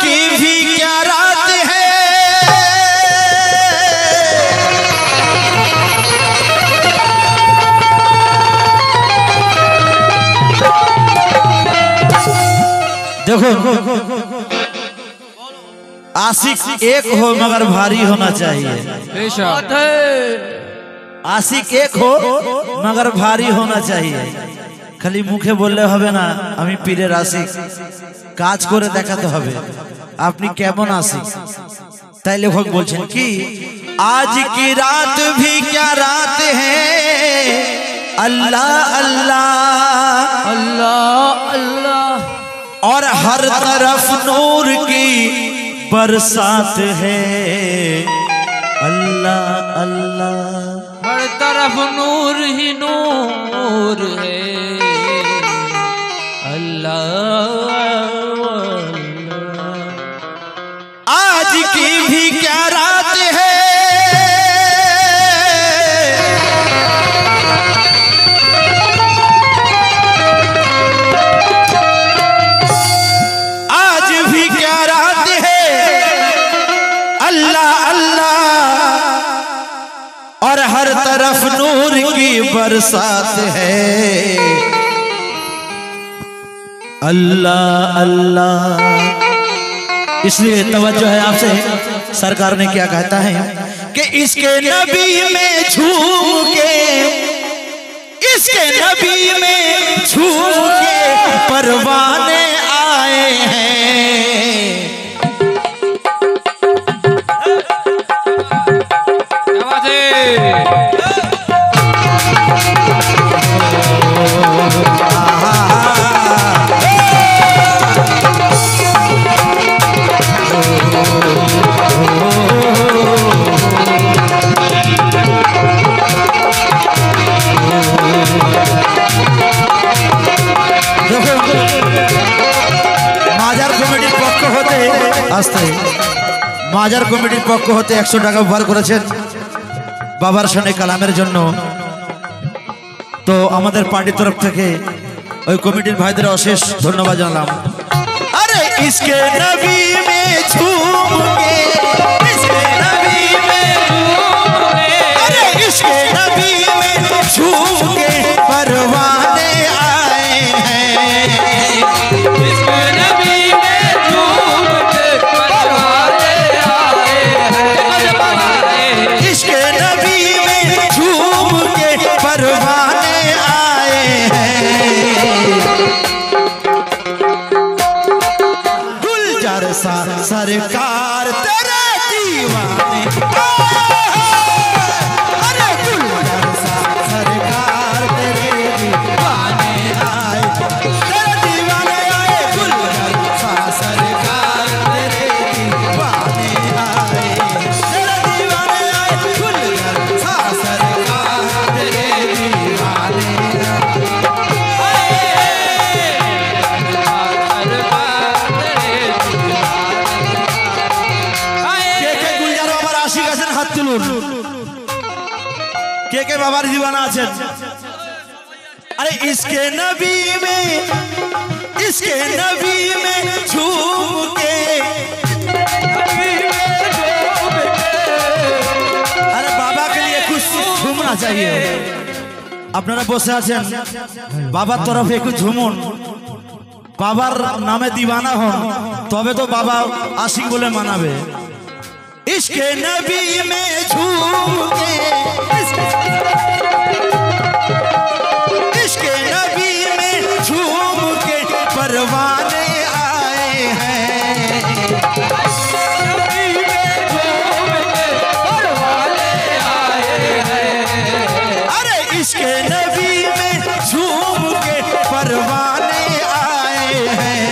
की भी क्या रात है, देखो आशिक एक हो मगर भारी होना चाहिए। आशिक एक हो मगर भारी होना चाहिए। खाली मुखे बोलले হবে না আমি পীরের আশিক, কাজ করে দেখাতে হবে আপনি কেমন আশিক। তাই লেখক বলছেন কি, आज की रात भी क्या रात है, अल्लाह अल्लाह अल्लाह अल्लाह, और हर तरफ नूर की बरसात है, अल्लाह अल्लाह, हर तरफ नूर ही नूर है, अल्लाह अल्लाह। आज की भी क्या रात है, आज भी क्या रात है, अल्लाह अल्लाह, और हर तरफ नूर की बरसात है, अल्लाह अल्लाह। इसलिए तवज्जो है आपसे, सरकार ने क्या कहता है कि इसके नबी में झूम के, इसके नबी में झूम के परवाने आए हैं, क्या बात है। মাজার কমিটির পক্ষ হতে 100 টাকা উপহার করেছেন বাবার শানে কালামের জন্য। তো আমাদের পার্টির তরফ থেকে ওই কমিটির ভাইদের অশেষ ধন্যবাদ জানালাম। আরে ইসকে নবী মে ঝুম কে, ইসকে নবী মে ঝুম কে, আরে ইসকে নবী মে ঝুম কে परवाने आए हैं, इसके नबी में झूम के परवाने आए हैं, इसके नबी में झूम के परवाने आए हैं, गुलजार सा सरकार तेरे दीवाने, अरे गुलजार सा सरकार तेरे दीवाने आए, तेरे दीवाने आए, गुलजार सा सरकार तेरे दीवाने आए, तेरे दीवाने आए, गुलजार सा सरकार तेरे दीवाने के बाबार दीवाना आছেন। अरे इसके नबी में, इसके नबी में झूम के, अरे बाबा के लिए कुछ झूमना चाहिए। আপনারা বসে আছেন, বাবার তরফে একটু ঝুমুন, বাবার নামে দিওয়ানা হন, তবে তো বাবা আশিক বলে মানাবে। इसके नबी में झूम के, इसके नबी में झूम के परवाने आए हैं, नबी में झूम के परवाने आए हैं, अरे इसके नबी में झूम के परवाने आए हैं,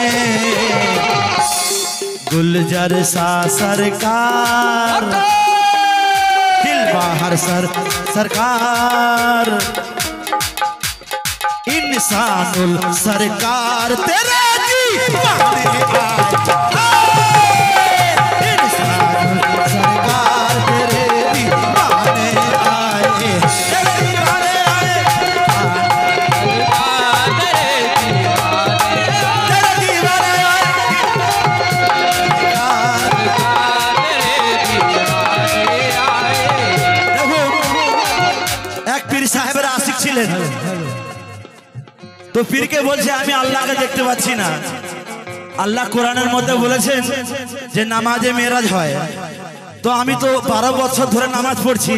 गुलजार सा सरकार दिल बाहर सरकार, इंसानुल सरकार तेरे दीवाने आए, इंसानुल सरकार तेरे दीवाने आए, तेरे दीवाने आए, तेरे दीवाने आए, তো পীরকে বলছে আমি আল্লাহকে দেখতে পাচ্ছি না। আল্লাহ কোরআনের মধ্যে বলেছেন যে নামাজে মেরাজ হয়। তো আমি তো 12 বছর ধরে নামাজ পড়ছি,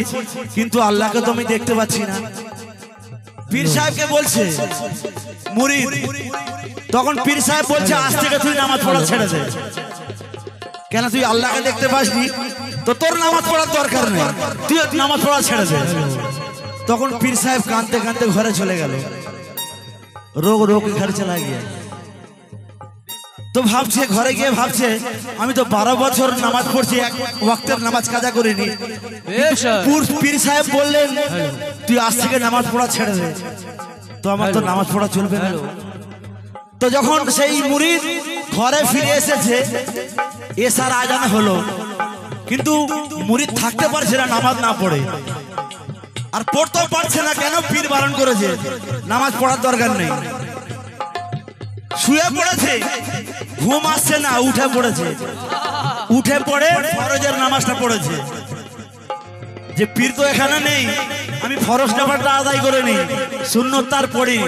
কিন্তু আল্লাহকে তো আমি দেখতে পাচ্ছি না। পীর সাহেবকে বলছে মুরিদ, তখন পীর সাহেব বলছে আজ থেকে তুই নামাজ পড়া ছেড়ে দে। কেন? তুই আল্লাহকে দেখতে পাসনি, তো তোর নামাজ পড়ার দরকার নেই, তুই নামাজ পড়া ছেড়ে দে। তখন পীর সাহেব কাঁদতে কাঁদতে ঘরে চলে গেল। রোগ ঘরে চলা গিয়ে তো ভাবছে, ঘরে গিয়ে ভাবছে আমি তো 12 বছর নামাজ পড়ছি, এক ওয়াক্তের নামাজ কাজা করিনি। পীর সাহেব বললেন তুই আজ থেকে নামাজ পড়া ছেড়ে দে, তো আমার তো নামাজ পড়া চলবে না। তো যখন সেই মুরিদ ঘরে ফিরে এসেছে, এশার আজান হলো, কিন্তু মুরিদ থাকতে পারছে না নামাজ না পড়ে। আর পড়তেও পারছে না, কেন? পীর বারণ করেছে, নামাজ পড়ার দরকার নেই। শুয়ে পড়েছে, ঘুম আসছে না, উঠে পড়েছে। উঠে পড়ে ফরজের নামাজটা পড়েছে। যে পীর তো এখানে নেই, আমি ফরজ নামাজটা আদায় করে নি, সুন্নত তার পড়ি,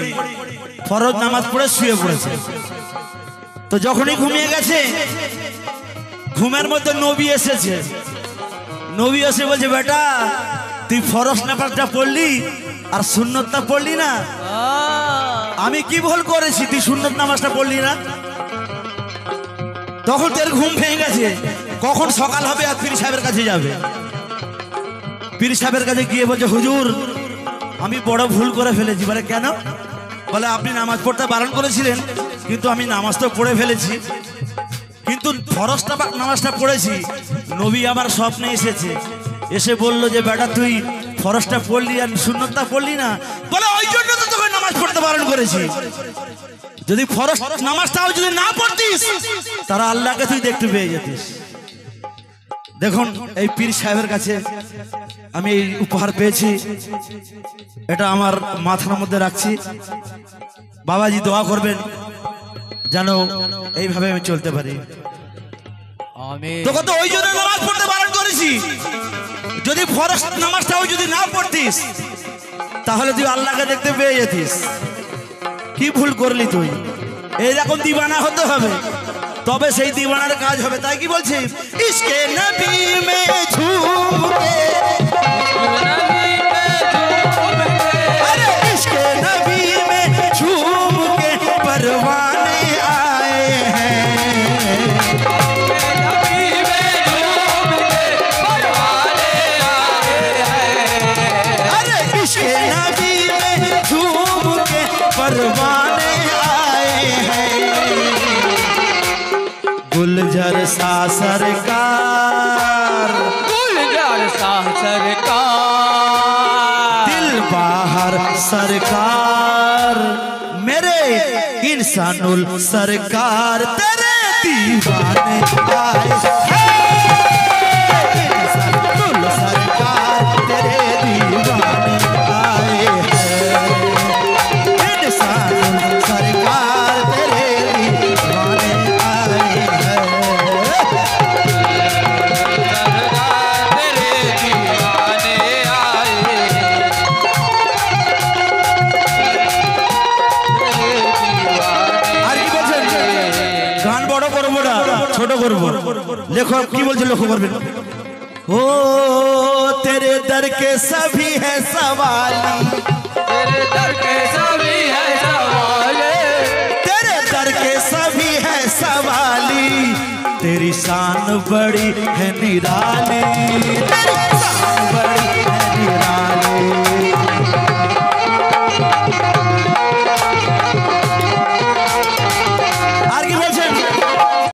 ফরজ নামাজ পড়ে শুয়ে পড়েছে। তো যখনই ঘুমিয়ে গেছে, ঘুমের মধ্যে নবী এসেছে। নবী এসে বলছে বেটা তুই ফরজ নামাজটা পড়লি আর সুন্নতটা পড়লি না, আমি কি ভুল করেছি তুই সুন্নত নামাজটা পড়লি না? তখন তোর ঘুম ভেঙে গেছে, কখন সকাল হবে আর পীর সাহেবের কাছে যাবে। পীর সাহেবের কাছে গিয়ে বলছে হুজুর আমি বড় ভুল করে ফেলেছি। বলে কেন? বলে আপনি নামাজ পড়তে বারণ করেছিলেন, কিন্তু আমি নামাজ তো পড়ে ফেলেছি, কিন্তু ফরজটা নামাজটা পড়েছি। নবী আমার স্বপ্নে এসেছে, এসে বলল যে বেটা তুই ফরজটা পড়লি আর সুন্নতটা পড়লি না। বলে ওই জন্য তো তোকে নামাজ পড়তে বারণ করেছি, যদি ফরজ নামাজটাও যদি না পড়তিস তারা আল্লাহকে তুই দেখতে পেয়ে যেতিস। দেখুন এই পীর সাহেবের কাছে আমি এই উপহার পেয়েছি, এটা আমার মাথার মধ্যে রাখছি। বাবাজি দোয়া করবেন যেন এইভাবে আমি চলতে পারি। তোকে তো ওই জন্য নামাজ পড়তে বারণ করেছি, যদি ফরজ নামাজটাও যদি না পড়তিস তাহলে তুই আল্লাহকে দেখতে পেয়ে যেতিস। কি ভুল করলি তুই? এইরকম দিওয়ানা হতে হবে, তবে সেই দিওয়ানার কাজ হবে। তাই কি বলছি, ইশকে নবী মে ঝুম কে, আরে ইশকে নবী মে ঝুম কে परवाने आए हैं, अरे इश्क़े नबी में झूम के परवाने आए हैं। गुलजार सा सरकार, गुलजार सा सरकार, दिल बाहर सरकार, मेरे इंसानुल सरकार तेरे दीवाने आए हैं। इंसानुल सरकार तेरे दीवाने आए हैं, इंसानुल सरकार तेरे दीवाने आए हैं, तेरे दीवाने आए हैं। গান বড় করবো না, ছোট করবো। লেখক কি বলছে লক্ষ্য করবেন। ओ तेरे दर के सभी है सवाल, तेरे दर के सभी है सवाले, तेरे दर के सभी है सवाली, तेरी शान बड़ी है निराली, तेरी शान बड़ी